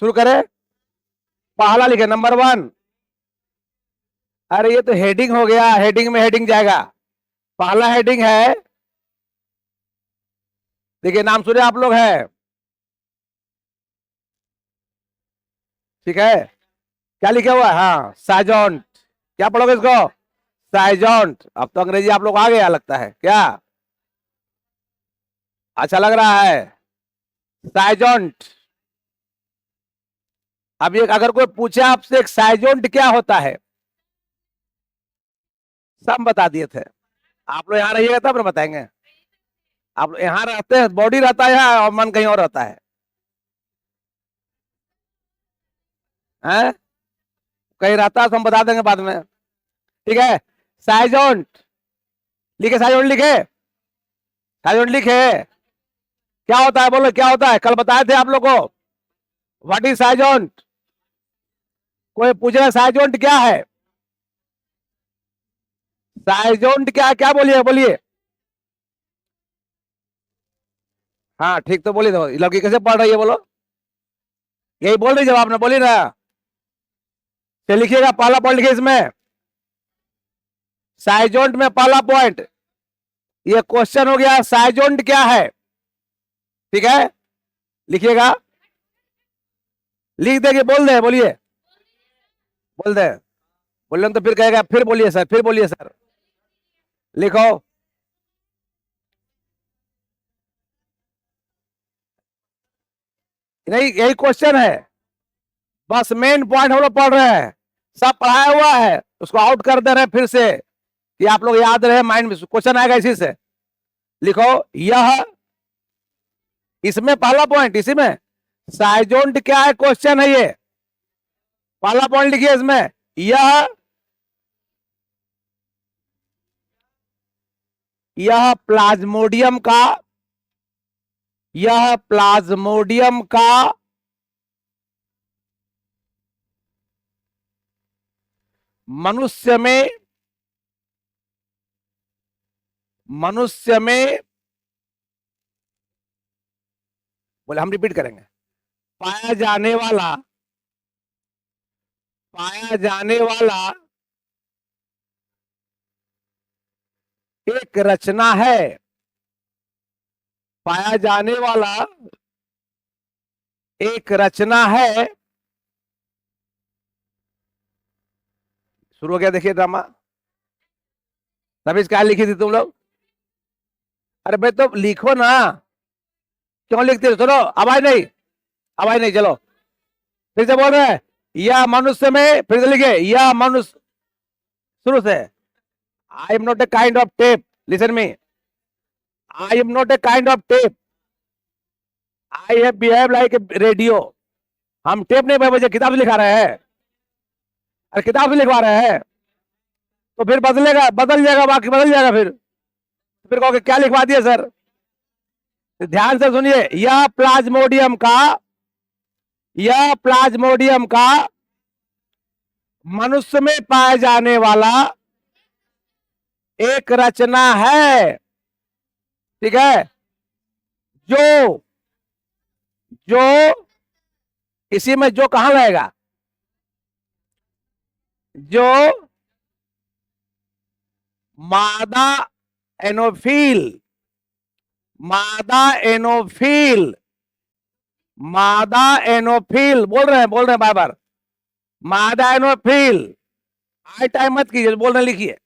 शुरू करें। पहला लिखे नंबर 1। अरे ये तो हेडिंग हो गया, हेडिंग में हेडिंग जाएगा। पहला हेडिंग है, देखिए नाम सुने आप लोग है, ठीक है। क्या लिखा हुआ है? हाँ साइजोंट। क्या पढ़ोगे इसको? साइजोंट। अब तो अंग्रेजी आप लोग आ गया लगता है क्या? अच्छा लग रहा है साइजोंट। अब ये अगर कोई पूछे आपसे एक साइजोंट क्या होता है, सब बता दिए थे। आप लोग यहाँ रहिएगा तब ना बताएंगे। आप लोग यहाँ रहते हैं, बॉडी रहता है यहाँ और मन कहीं और रहता है, हैं? कहीं रहता है तो हम बता देंगे बाद में, ठीक है। साइजोंट लिखे, साइजोंट लिखे, साइजोंट लिखे। क्या होता है बोलो, क्या होता है? कल बताए थे आप लोग को। व्हाट इज साइजोंट? कोई पूछ रहा है साइजोंट क्या है? साइजोंट क्या है? क्या बोलिए, बोलिए। हाँ ठीक, तो बोलिए। तो लड़की कैसे पढ़ रही है बोलो? यही बोल रही, जवाब ना बोली ना। तो लिखिएगा, पहला पॉइंट लिखिए इसमें, साइजोंट में पहला पॉइंट। ये क्वेश्चन हो गया साइजोंट क्या है, ठीक है। लिखिएगा, लिख देंगे, बोल दे, बोलिए, बोल दे। बोले तो फिर कहेगा फिर बोलिए सर, फिर बोलिए सर। लिखो। नहीं, यही क्वेश्चन है, बस मेन पॉइंट हम लोग पढ़ रहे हैं। सब पढ़ाया हुआ है, उसको आउट कर दे रहे हैं फिर से कि आप लोग याद रहे, माइंड में क्वेश्चन आएगा इसी से। लिखो, यह, इसमें पहला पॉइंट, इसी में साइजोंट क्या है क्वेश्चन है ये। पहला पॉइंट लिखिए इसमें, यह प्लाज्मोडियम का, यह प्लाज्मोडियम का मनुष्य में, मनुष्य में, बोले हम रिपीट करेंगे, पाया जाने वाला, पाया जाने वाला एक रचना है, पाया जाने वाला एक रचना है। शुरू हो गया, देखिए ड्रामा। तभी क्या लिखी थी तुम लोग? अरे भाई तो लिखो ना, क्यों लिखते हो? सुनो, आवाज नहीं, आवाज नहीं, चलो फिर से बोल रहे हैं। यह मनुष्य में, फिर से लिखे, यह मनुष्य, शुरू से। I am not a kind of tape, listen me, I am not a kind of tape, I have behave like a radio. हम टेप नहीं बजे, किताब से लिखा रहे हैं। अरे किताब से लिखवा रहे हैं तो फिर बदलेगा, बदल जाएगा, बाकी बदल जाएगा। फिर कहोगे क्या लिखवा दिए सर? तो ध्यान से सुनिए, यह प्लाज्मोडियम का, यह प्लाज्मोडियम का मनुष्य में पाए जाने वाला एक रचना है, ठीक है। जो, जो, इसी में जो कहां रहेगा? जो मादा एनोफिल, मादा एनोफिल, मादा एनोफिल, बोल रहे हैं बार बार, मादा एनोफिल। आई टाइम मत कीजिए, बोल रहे लिखिए।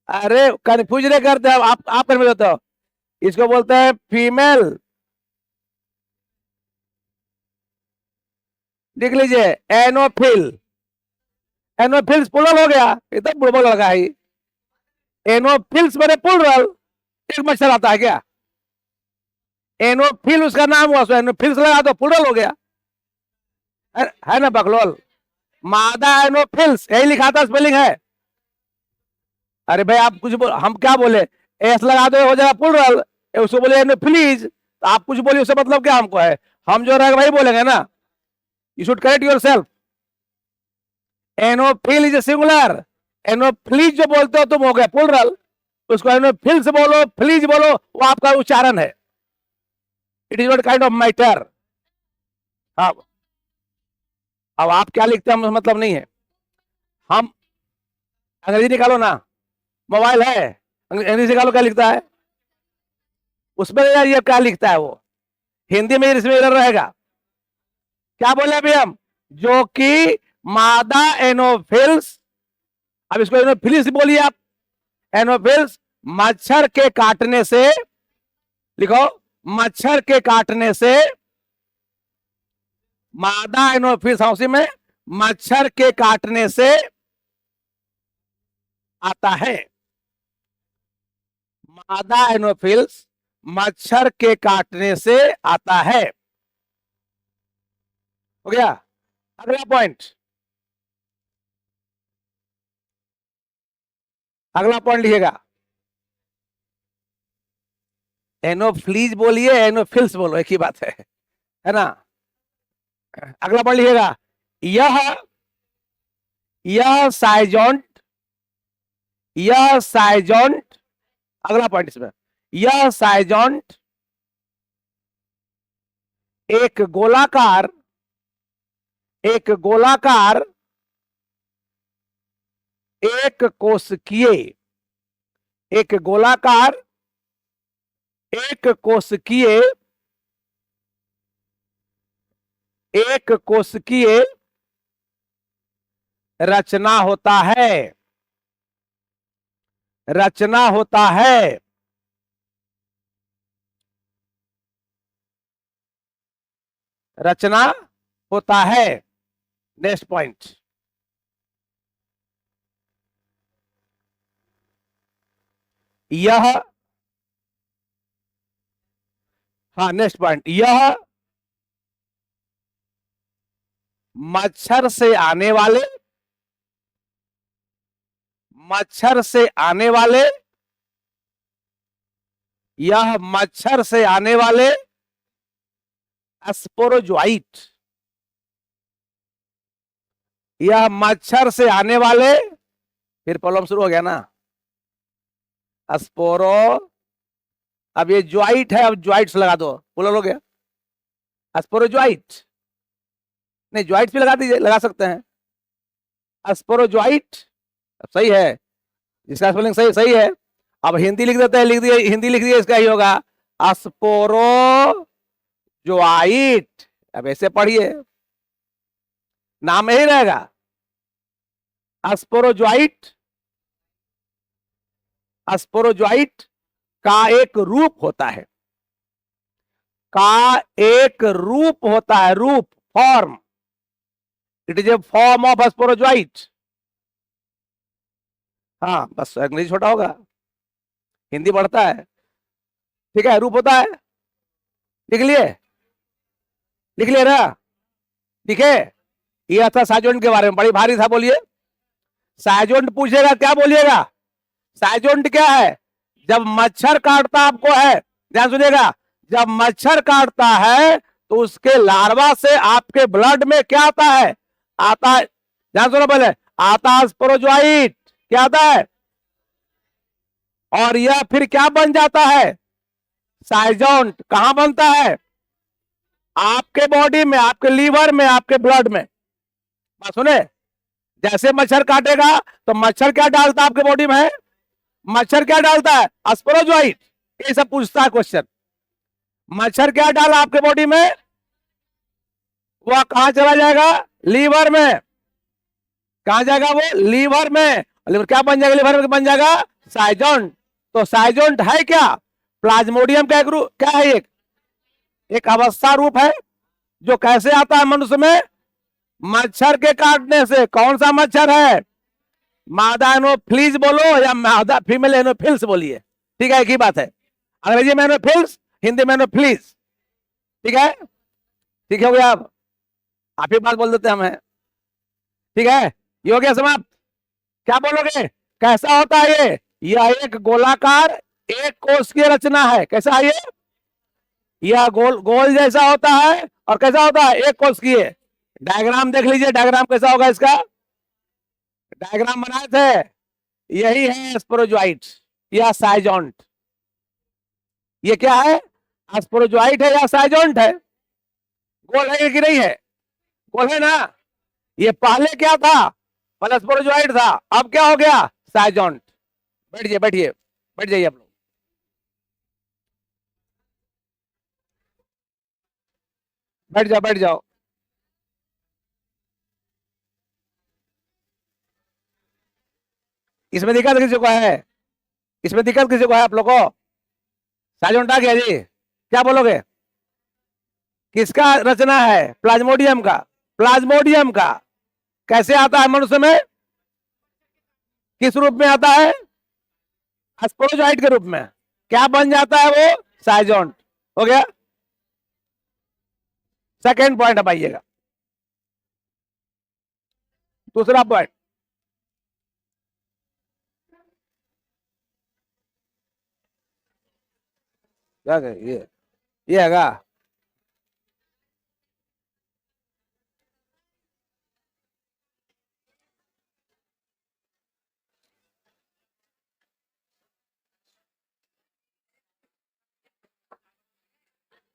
अरे कंफ्यूज नहीं करते आप कर देते हो। इसको बोलते हैं फीमेल, लिख लीजिए एनोफिल। एनोफिल्स प्लुरल हो गया, एकदम बुढ़बा लगा है। एनोफिल्स मैंने प्लुरल, एक मच्छर आता है क्या? एनोफिल उसका नाम हुआ, सो एनोफिल्स लगा दो, प्लुरल हो गया, है ना बकलोल। मादा एनोफिल्स, यही लिखा था, स्पेलिंग है। अरे भाई आप कुछ हम क्या बोले? एस लगा दो, हो जाएगा प्लुरल। उसको बोले एनोफिलीज, तो आप कुछ बोलिए, उससे मतलब क्या हमको है? हम जो रहेगा वही बोलेंगे ना। You should correct yourself. Anophel is singular, anopheles जो बोलते हो तुम हो गए प्लुरल, उसको एनोफिल्स बोलो, फिलीज बोलो, वो आपका उच्चारण है। It is not kind of matter. अब आप क्या लिखते हैं मतलब नहीं है। हम अंग्रेजी निकालो ना, मोबाइल है, अंग्रेजी निकालो, क्या लिखता है उसमें यार, ये क्या लिखता है वो, हिंदी में इसमें एरर रहेगा। क्या बोले अभी हम, जो कि मादा एनोफिल्स, अब इसको एनोफिलिस बोलिए आप, एनोफिल्स मच्छर के काटने से, लिखो मच्छर के काटने से, मादा एनोफिल्स हौसी में मच्छर के काटने से आता है। मादा एनोफिल्स मच्छर के काटने से आता है। हो गया। अगला पॉइंट, अगला पॉइंट लिखिएगा, एनोफ्लीज बोलिए एनोफिल्स बोलो, एक ही बात है ना। अगला पॉइंट लिखिएगा, यह साइजोंट, यह साइजोंट, अगला पॉइंट इसमें, यह साइजोंट एक गोलाकार, एक गोलाकार एक कोशिकीय, एक गोलाकार एक कोशिकीय, एक कोशिकीय रचना होता है, रचना होता है। रचना होता है। नेक्स्ट पॉइंट, यह, हाँ नेक्स्ट पॉइंट, यह मच्छर से आने वाले, मच्छर से आने वाले, यह मच्छर से आने वाले स्पोरोजोइट, यह मच्छर से आने वाले, फिर प्रॉब्लम शुरू हो गया ना, स्पोरो, अब ये ज्वाइट है, अब ज्वाइट्स लगा दो, बोलो हो गया स्पोरोजोइट, नहीं ज्वाइट्स भी लगा दीजिए, लगा सकते हैं स्पोरोजोइट, सही है, इसका स्पेलिंग सही सही है। अब हिंदी लिख देते हैं, लिख दिए हिंदी लिख दिए, इसका ही होगा स्पोरोजोइट। अब ऐसे पढ़िए, नाम यही रहेगा स्पोरोजोइट। स्पोरोजोइट का एक रूप होता है, का एक रूप होता है, रूप, form, it is a form of sporozoite. हाँ बस अंग्रेजी छोटा होगा, हिंदी बढ़ता है, ठीक है, रूप होता है, लिख लिए, लिख लिए ना, ठीक है। यह था साइजोंट के बारे में, बड़ी भारी था, बोलिए साइजोंट पूछेगा क्या बोलिएगा, साइजोंट क्या है, जब मच्छर काटता आपको है, ध्यान सुनिएगा, जब मच्छर काटता है तो उसके लार्वा से आपके ब्लड में क्या आता है, आता है, ध्यान सुनो पहले, आता है स्पोरोजोइट, क्या आता है, और यह फिर क्या बन जाता है, साइजोंट। कहां बनता है, आपके बॉडी में, आपके लीवर में, आपके ब्लड में। बात सुने, जैसे मच्छर काटेगा तो मच्छर क्या डालता है आपके बॉडी में, मच्छर क्या डालता है स्पोरोजोइट, ये सब पूछता है क्वेश्चन, मच्छर क्या डाला आपके बॉडी में, वह कहां चला जाएगा, लीवर में, कहां जाएगा वो, लीवर में, लीवर क्या बन जाएगा, लीवर में बन जाएगा साइजोंट। तो साइजोंट है क्या, प्लाज्मोडियम का एक रूप, क्या है, एक अवस्था रूप है, जो कैसे आता है मनुष्य में, मच्छर के काटने से। कौन सा मच्छर है, मादा एनोफ्लीज बोलो या मादा फीमेल एनोफिल्स बोलिए, ठीक है, एक ही बात है, अंग्रेजी में एनोफिल्स, हिंदी में एनोफ्लीज, ठीक है, ठीक हो गया। अब आप ही बात बोल देते हमें, ठीक है, ये हो गया समाप्त। क्या बोलोगे, कैसा होता है ये, यह एक गोलाकार एक कोश की रचना है, कैसा है ये, यह गोल गोल जैसा होता है, और कैसा होता है, एक कोश की। डायग्राम देख लीजिए, डायग्राम कैसा होगा इसका, डायग्राम बनाए थे, यही है स्पोरोजोइट या साइजोंट। ये क्या है, स्पोरोजोइट है या साइजोंट है? गोल है कि नहीं है? गोल है ना? ये पहले क्या था? पहले स्पोरोजोइट था, अब क्या हो गया? साइजोंट। बैठिए बैठिए, बैठ जाइए आप लोग। बैठ जाओ बैठ जाओ। इसमें दिक्कत किसी को है? इसमें दिक्कत किसी को है आप लोग को? साइजोंट आ गया जी, क्या बोलोगे? किसका रचना है? प्लाज्मोडियम का। प्लाज्मोडियम का। कैसे आता है मनुष्य में? किस रूप में आता है? स्पोरोजोइट के रूप में। क्या बन जाता है वो? साइजोंट। हो गया। सेकेंड पॉइंट अब आइएगा, दूसरा पॉइंट। क्या ये हैगा?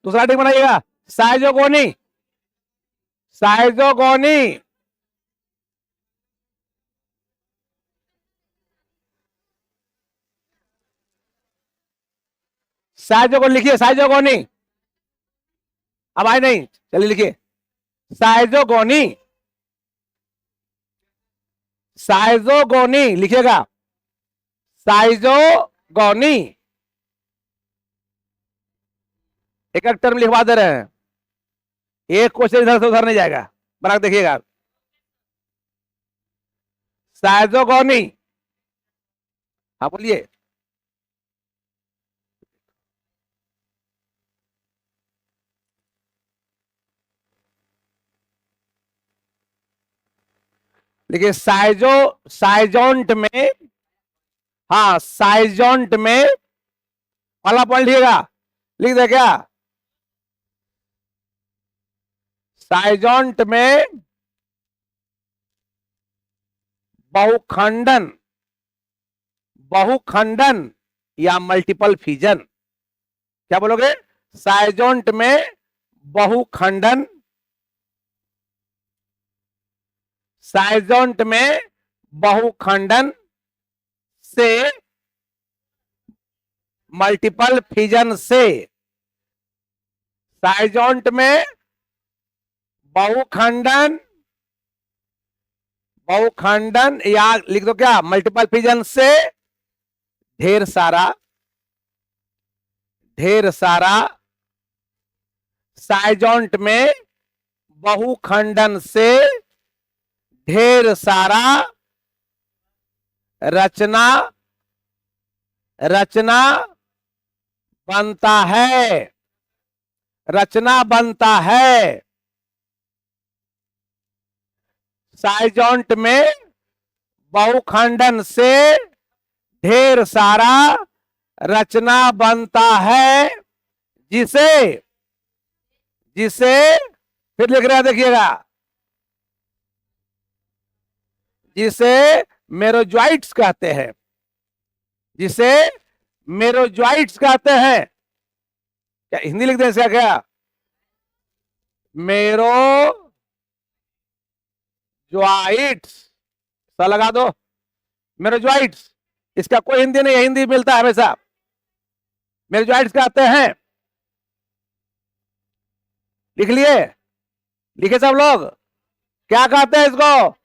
दूसरा टिक बनाइएगा, साइजोगोनी। साइजोगोनी। साइजोगोनी लिखिए, साइजोगोनी। अब आए नहीं, चलिए लिखिए, साइजोगोनी। साइजोगोनी लिखिएगा, साइजोगोनी। एक एक टर्म लिखवा दे रहे हैं, एक क्वेश्चन इधर से उधर नहीं जाएगा, बना के देखिएगा। साइजोगोनी। हाँ बोलिए। देखिए साइजोंट में, हाँ साइजोंट में वाला पॉइंट लिखिएगा, लिख दे क्या? साइजोंट में बहुखंडन, बहुखंडन या मल्टीपल फ्यूजन। क्या बोलोगे? साइजोंट में बहुखंडन, साइजोंट में बहुखंडन से मल्टीपल फ्यूजन से। साइजोंट में बहुखंडन, बहुखंडन या लिख दो क्या? मल्टीपल फ्यूजन से ढेर सारा, ढेर सारा। साइजोंट में बहुखंडन से ढेर सारा रचना, रचना बनता है, रचना बनता है। साइजोंट में बहुखंडन से ढेर सारा रचना बनता है, जिसे, जिसे फिर लिख रहे हैं देखिएगा, जिसे मेरोजॉइट्स कहते हैं, जिसे मेरोजॉइट्स कहते हैं। क्या हिंदी लिख दें इसका? क्या मेरोजॉइट्स सा लगा दो, मेरोजॉइट्स। इसका कोई हिंदी नहीं है, हिंदी मिलता है हमेशा। मेरोजॉइट्स कहते हैं, लिख लिए? लिखे सब लोग? क्या कहते हैं इसको?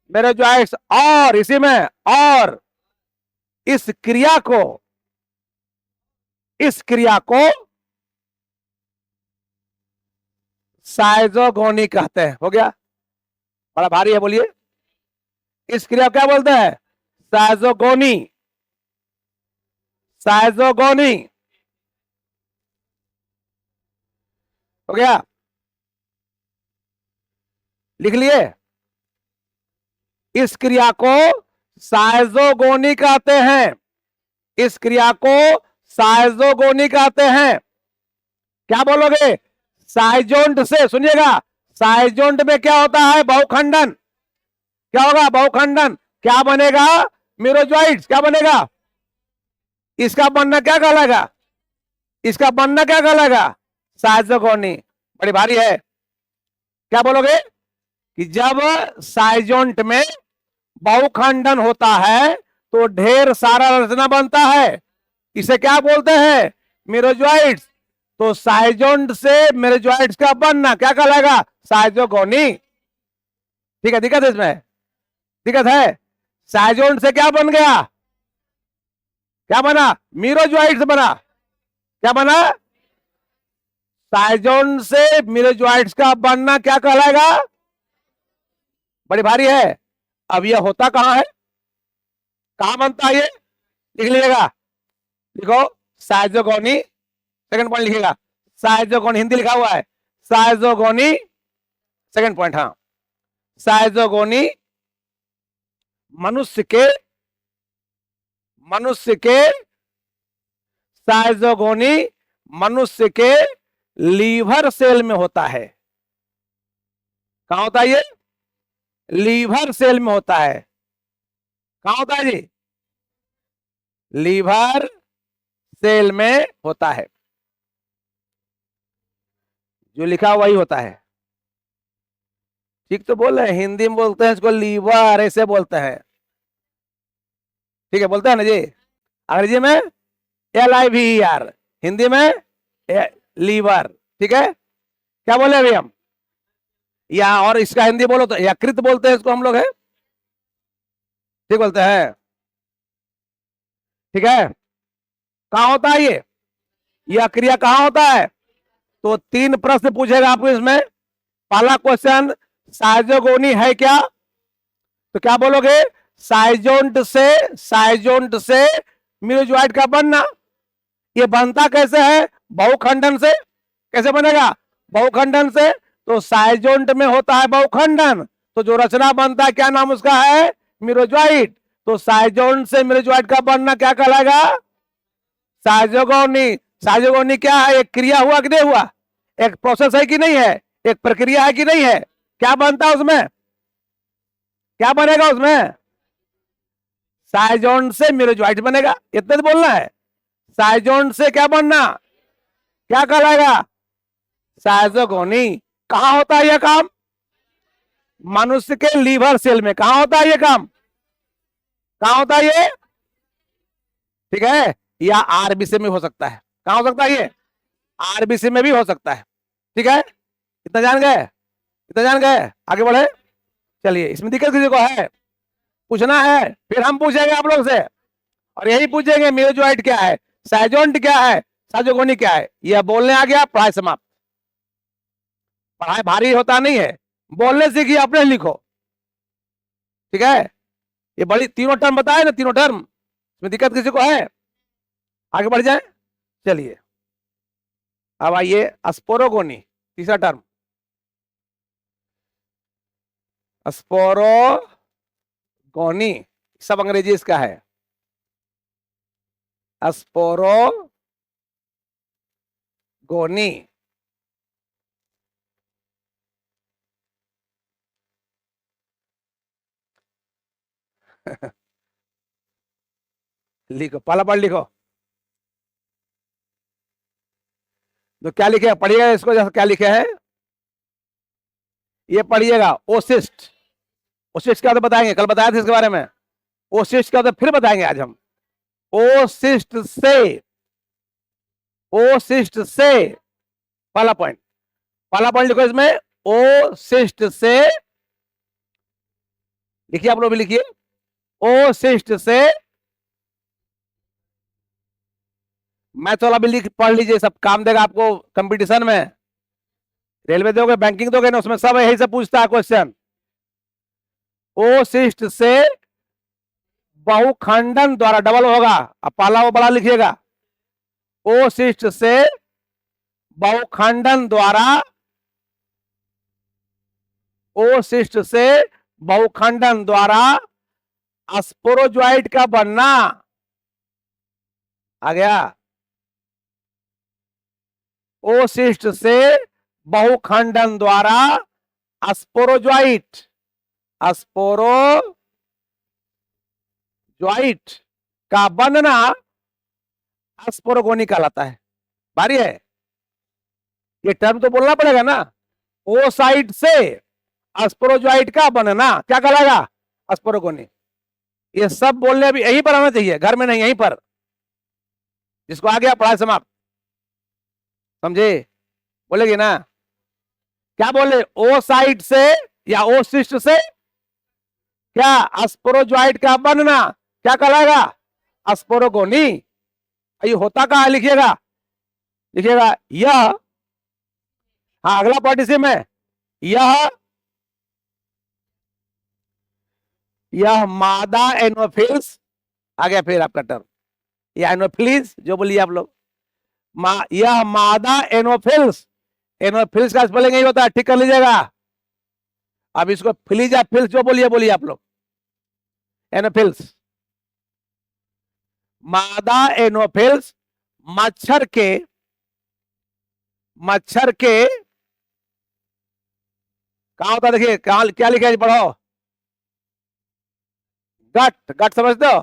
मेरोजॉइट्स। और इसी में, और इस क्रिया को, इस क्रिया को साइजोगोनी कहते हैं। हो गया? बड़ा भारी है, बोलिए। इस क्रिया क्या बोलते हैं? साइजोगोनी। साइजोगोनी। हो गया? लिख लिए? इस क्रिया को साइजोगोनी कहते हैं, इस क्रिया को साइजोगोनी कहते हैं। क्या बोलोगे? साइजोंट से, सुनिएगा, साइजोंट में क्या होता है? बहुखंडन। क्या होगा? बहुखंडन। क्या बनेगा? मेरोजॉइट्स। क्या बनेगा? इसका बनना क्या कहलाएगा? इसका बनना क्या कहलाएगा? साइजोगोनी। बड़ी भारी है। क्या बोलोगे कि जब साइजोंट में बहुखंडन होता है तो ढेर सारा रचना बनता है, इसे क्या बोलते हैं? मेरोजॉइड्स। तो साइजोंट से मेरोजॉइड्स का बनना क्या कहलाएगा? साइजोगोनी। ठीक है, दिक्कत है इसमें? दिक्कत है? साइजोंट से क्या बन गया? क्या बना? मेरोजॉइड्स बना। क्या बना? साइजोंट से मेरोजॉइड्स का बनना क्या कहलाएगा? बड़ी भारी है। अब यह होता कहां है? कहां बनता है ये? लिख लीजिएगा। लिखो साइजोगोनी। सेकंड पॉइंट लिखिएगा। साइजोगोनी हिंदी लिखा हुआ है। साइजोगोनी सेकंड पॉइंट। हाँ, साइजोगोनी मनुष्य के साइजोगोनी मनुष्य के लीवर सेल में होता है। कहां होता है ये? लीवर सेल में होता है। कहां होता है जी? लीवर सेल में होता है। जो लिखा वही होता है। ठीक तो बोल रहे हैं? हिंदी में बोलते हैं इसको लीवर, ऐसे बोलते हैं। ठीक है, बोलते हैं ना जी। अंग्रेजी में LIVER, हिंदी में लीवर। ठीक है, क्या बोले अभी हम? या और इसका हिंदी बोलो तो यकृत बोलते हैं इसको हम लोग, है? ठीक बोलते हैं। ठीक है, कहां होता है ये? यह क्रिया कहां होता है? तो 3 प्रश्न पूछेगा आपको इसमें। पहला क्वेश्चन, साइजोगोनी है क्या? तो क्या बोलोगे? साइजोंट से मेरोजॉइड का बनना। ये बनता कैसे है? बहुखंडन से। कैसे बनेगा? बहुखंडन से। तो साइजोंट में होता है बहुखंडन, तो जो रचना बनता है क्या नाम उसका है? मेरोजॉइड। तो साइजोंट से मेरोजॉइड का बनना क्या कहलाएगा? साइजोगोनी। साइजोगोनी क्या है? एक क्रिया हुआ कि नहीं हुआ? एक प्रोसेस है कि नहीं है? एक प्रक्रिया है कि नहीं है? क्या बनता है उसमें? क्या बनेगा उसमें? साइजोंट से मेरोजॉइड बनेगा। इतना तो बोलना है। साइजोंट से क्या बनना? क्या कहलाएगा? साइजोगोनी। कहां होता है यह काम? मनुष्य के लीवर सेल में। कहां होता है यह काम? कहां होता है ये? ठीक है, या RBC में हो सकता है। कहां हो सकता है ये? RBC में भी हो सकता है। ठीक है, इतना जान गए? इतना जान गए? आगे बढ़े। चलिए, इसमें दिक्कत किसी को है? पूछना है? फिर हम पूछेंगे आप लोग से, और यही पूछेंगे मेरोजॉइड क्या है, साइजोंट क्या है, साइजोगोनी क्या है। यह बोलने आ गया, पढ़ाई समाप्त। पढ़ाई भारी होता नहीं है, बोलने सीखिए, अपने लिखो। ठीक है, ये बड़ी तीनों टर्म बताए ना, तीनों टर्म। इसमें दिक्कत किसी को है? आगे बढ़ जाए। चलिए, अब आइए स्पोरोगोनी, तीसरा टर्म। स्पोरोगोनी सब अंग्रेजी इसका है। स्पोरोगोनी। लिखो, पहला पढ़ लिखो। तो क्या लिखे पढ़िएगा इसको, जैसे क्या लिखे है ये पढ़िएगा। ओसिस्ट। ओसिस्ट क्या होता बताएंगे, कल बताया था इसके बारे में। ओसिस्ट क्या होता फिर बताएंगे आज हम। ओसिस्ट से पहला पॉइंट, पहला पॉइंट लिखो इसमें। ओसिस्ट से लिखिए, आप लोग भी लिखिए। ओसिस्ट से मैथ वाला भी लिख पढ़ लीजिए, सब काम देगा आपको कंपटीशन में। रेलवे दोगे, बैंकिंग दोगे ना, उसमें सब यही से पूछता है क्वेश्चन। ओसिस्ट से बहुखंडन द्वारा, डबल होगा, अब पहला वो बड़ा लिखिएगा। ओसिस्ट से बहुखंडन द्वारा, ओसिस्ट से बहुखंडन द्वारा स्पोरोजॉइड का बनना। आ गया? ओसिस्ट से बहुखंडन द्वारा स्पोरोजॉइट, स्पोरोजॉइट का बनना स्पोरोगोनी कहलाता है। भारी है, ये टर्म तो बोलना पड़ेगा ना। ओसाइट से स्पोरोजोइट का बनना क्या कहलाएगा? स्पोरोगोनी। ये सब बोलने अभी यहीं पर आना चाहिए, घर में नहीं, यहीं पर। जिसको आ गया पढ़ाई समाप्त, समझे? बोलेगी ना? क्या बोले? ओसाइट से या ओसिस्ट से क्या स्पोरोजोइट का बनना क्या कहलाएगा? स्पोरोगोनी। ये होता कहां है? लिखिएगा, लिखिएगा यह, हाँ अगला पार्टिसिप है, यह मादा एनोफिल्स आ गया फिर आपका टर्म, या एनोफिलिस जो बोलिए आप लोग। यह मादा एनोफिल्स, एनोफिल्स का स्पेलिंग यही होता है, ठीक कर लीजिएगा। अब इसको फिलिस या फिल्स जो बोलिए बोलिए आप लोग। एनोफिल्स, मादा एनोफिल्स मच्छर के, मच्छर के कहा होता है? देखिए कहा, क्या लिखा है पढ़ो। गट, गट समझते हो?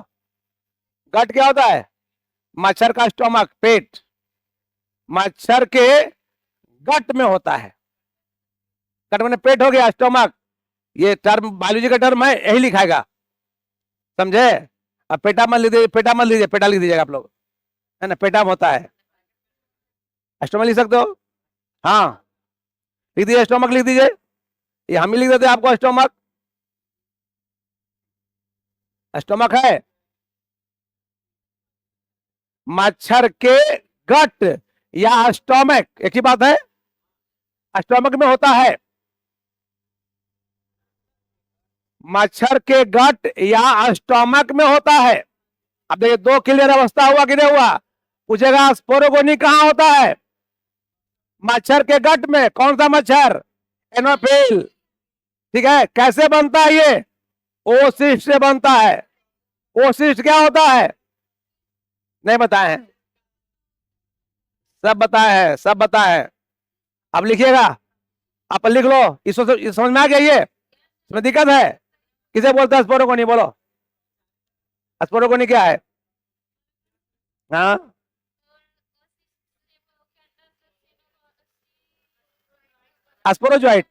गट क्या होता है? मच्छर का स्टोमक, पेट। मच्छर के गट में होता है। गट में पेट हो गया, स्टोमक, ये टर्म बायोलॉजी का टर्म है, यही लिखाएगा, समझे? अब पेटा मत लीजिए, पेटा मत लीजिए, पेटा लिख दीजिएगा आप लोग, है ना? पेटा में होता है। स्टोमक लिख सकते हो, हाँ लिख दीजिए, स्टोमक लिख दीजिए, ये हम ही लिख देते हैं आपको। स्टोमक, स्टोमक है मच्छर के गट या स्टोमक, एक ही बात है, स्टोमक में होता है। मच्छर के गट या स्टोमक में होता है। अब देखिए दो क्लियर अवस्था हुआ कि नहीं हुआ? पूछेगा स्पोरोगोनी कहां होता है? मच्छर के गट में। कौन सा मच्छर? एनोफिल। ठीक है, कैसे बनता है ये? ओसिस्ट से बनता है। ओसिस्ट क्या होता है? नहीं बताए हैं, सब बताए हैं, सब बताए हैं। अब लिखिएगा, आप लिख लो, इसको समझ में आ गया? ये इसमें दिक्कत है? किसे बोलते हैं स्पोरोगोनी? बोलो, स्पोरोगोनी क्या है? हाँ स्पोरोजोइट,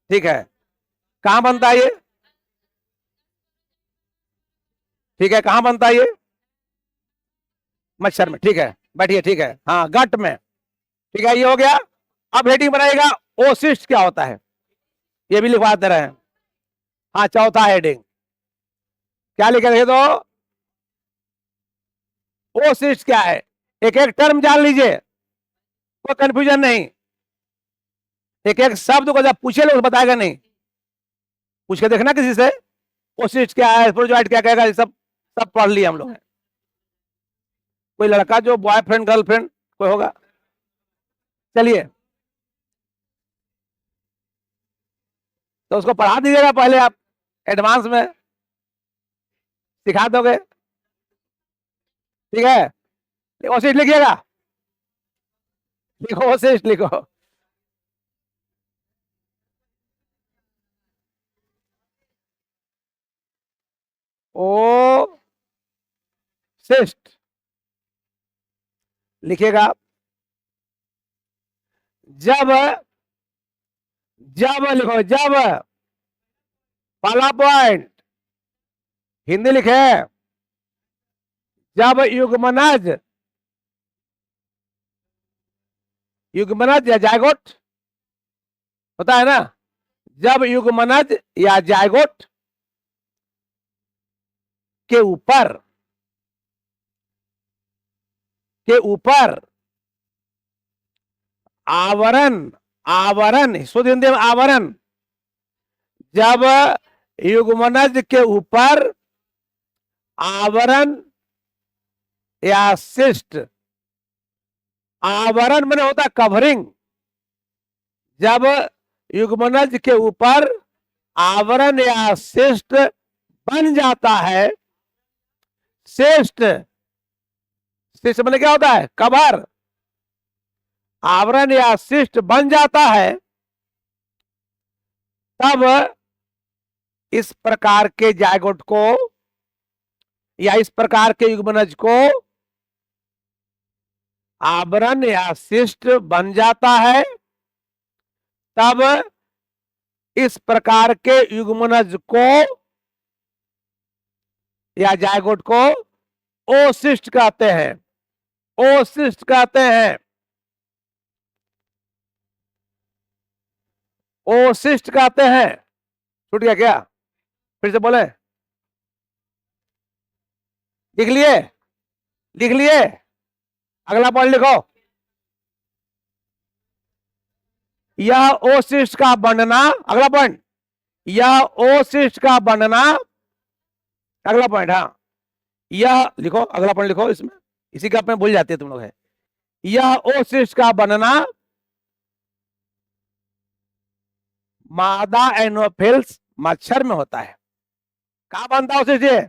ठीक है। कहां बनता है ये? ठीक है, कहां बनता है ये? मच्छर में, ठीक है, बैठिए, ठीक है, हाँ गट में, ठीक है, ये हो गया। अब हेडिंग बनाएगा, ओसिस्ट क्या होता है, ये भी लिखवा दे रहे हैं। हाँ चौथा हेडिंग क्या लिखे रहे? तो ओसिस्ट क्या है, एक एक टर्म जान लीजिए, कोई कंफ्यूजन नहीं। एक एक शब्द को जब पूछे लोग बताएगा नहीं, पूछ के देखना किसी से, ओसिस्ट क्या है, प्रोजेक्ट क्या कहेगा, सब सब पढ़ लिया हम लोग। कोई लड़का जो बॉयफ्रेंड गर्लफ्रेंड कोई होगा? चलिए, तो उसको पढ़ा दीजिएगा पहले आप, एडवांस में सिखा दोगे, ठीक है? ओसिस्ट लिखिएगा, लिखो ओसिस्ट लिखो। ओ सिस्ट लिखिएगा। जब, जब लिखो, जब, पहला पॉइंट हिंदी लिखे, जब युग्मनज, युग्मनज या जायगोट होता है ना, जब युग्मनज या जायगोट के ऊपर, के ऊपर आवरण, आवरण शुद्ध हिंदी में आवरण, जब युग्मनज के ऊपर आवरण या सिस्ट, आवरण मैंने होता कवरिंग, जब युग्मनज के ऊपर आवरण या सिस्ट बन जाता है, सिस्ट, सिस्ट मैंने क्या होता है? कवर। आवरण या सिस्ट बन जाता है, तब इस प्रकार के जायगोट को या इस प्रकार के युग्मनज को आवरण या शिस्ट बन जाता है, तब इस प्रकार के युग्मनज को या जायगोट को ओसिस्ट कहते हैं, ओसिस्ट कहते हैं, ओसिस्ट कहते हैं। छूट गया क्या? फिर से बोले, लिख लिए? लिख लिए? अगला पॉइंट लिखो। यह ओसिस्ट का बनना, अगला पॉइंट, यह ओसिस्ट का बनना, अगला पॉइंट, हाँ यह लिखो, अगला पॉइंट लिखो, इसमें इसी का अपने भूल जाते हैं तुम लोग है। यह ओसिस्ट का बनना मादा एनोफिल्स मच्छर में होता है। कहां बनता है ओसिस्ट? ये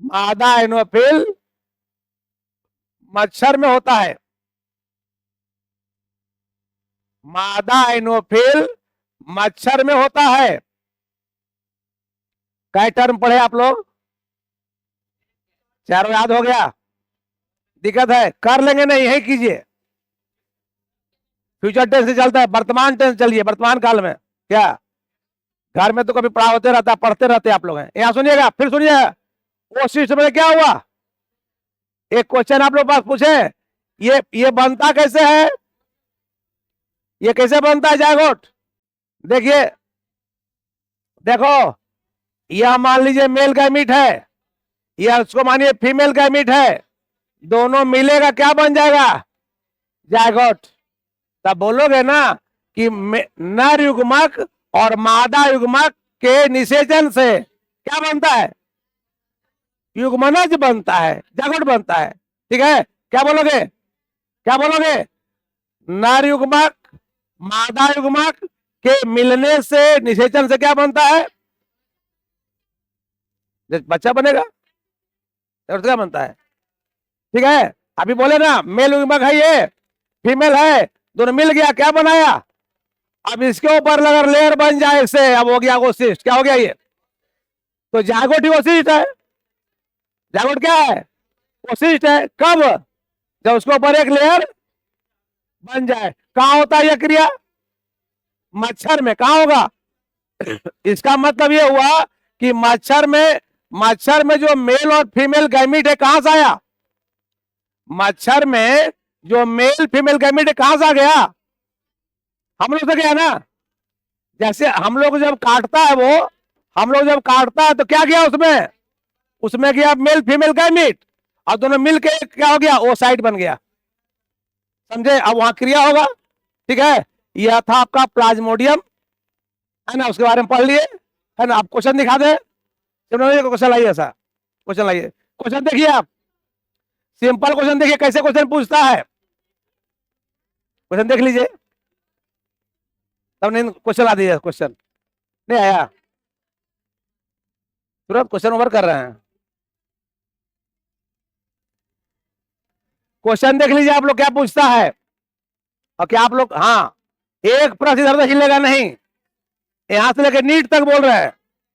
मादा एनोफिल मच्छर में होता है, मादा एनोफिल मच्छर में होता है। कई टर्म पढ़े आप लोग? चारों याद हो गया? दिक्कत है? कर लेंगे नहीं, यही कीजिए। फ्यूचर टेंस से चलता है, वर्तमान टेंस चलिए, वर्तमान काल में। क्या घर में तो कभी पढ़ा होते रहता है, पढ़ते रहते आप लोग हैं। यहां सुनिएगा, फिर सुनिएगा, वो सिस्टम में क्या हुआ। एक क्वेश्चन आप लोग पास पूछे, ये बनता कैसे है, ये कैसे बनता है जायगोट? देखिए, देखो, यह मान लीजिए मेल गैमीट है, यह उसको मानिए फीमेल गैमीट है, दोनों मिलेगा क्या बन जाएगा? जायगोट। तब बोलोगे ना कि नर युग्मक और मादा युग्मक के निषेचन से क्या बनता है? युग्मनज बनता है, जायगोट बनता है। ठीक है? क्या बोलोगे? क्या बोलोगे? नर युग्मक मादा युग्मक के मिलने से निषेचन से क्या बनता है? बच्चा बनेगा, और क्या बनता है? ठीक है? अभी बोले ना मेल युग्मक है, ये फीमेल है, दोनों मिल गया, क्या बनाया? अब इसके ऊपर अगर लेयर बन जाए इससे, अब हो गया ओसिस्ट। क्या हो गया ये? तो जायगोट ही ओसिस्ट है। जायगोट क्या है? ओसिस्ट है। कब? जब उसके ऊपर एक लेयर बन जाए। कहां होता है यह क्रिया? मच्छर में। कहां होगा? इसका मतलब ये हुआ कि मच्छर में जो मेल और फीमेल गैमीट है, कहां से आया? मच्छर में जो मेल फीमेल गैमीट है, कहां से आ गया? हम लोग से गया ना। जैसे हम लोग जब काटता है, वो हम लोग जब काटता है तो क्या गया उसमें? उसमें गया मेल फीमेल गैमीट, और दोनों मिलके क्या हो गया? ओ साइट बन गया। समझे? अब वहां क्रिया होगा। ठीक है? यह था आपका प्लाज्मोडियम, है ना, उसके बारे में पढ़ लिए, है ना। आप क्वेश्चन दिखा दे, क्वेश्चन लाइए, ऐसा क्वेश्चन लाइए। क्वेश्चन देखिए आप, सिंपल क्वेश्चन देखिए कैसे क्वेश्चन पूछता है। क्वेश्चन देख लीजिए, तब नहीं क्वेश्चन ला दीजिए। क्वेश्चन नहीं आया, तुरंत क्वेश्चन ओवर कर रहे हैं। क्वेश्चन देख लीजिए आप लोग क्या पूछता है, और क्या आप लोग, हाँ, एक प्रश्न इधर तो हिलेगा नहीं, यहां से लेकर नीट तक बोल रहे हैं।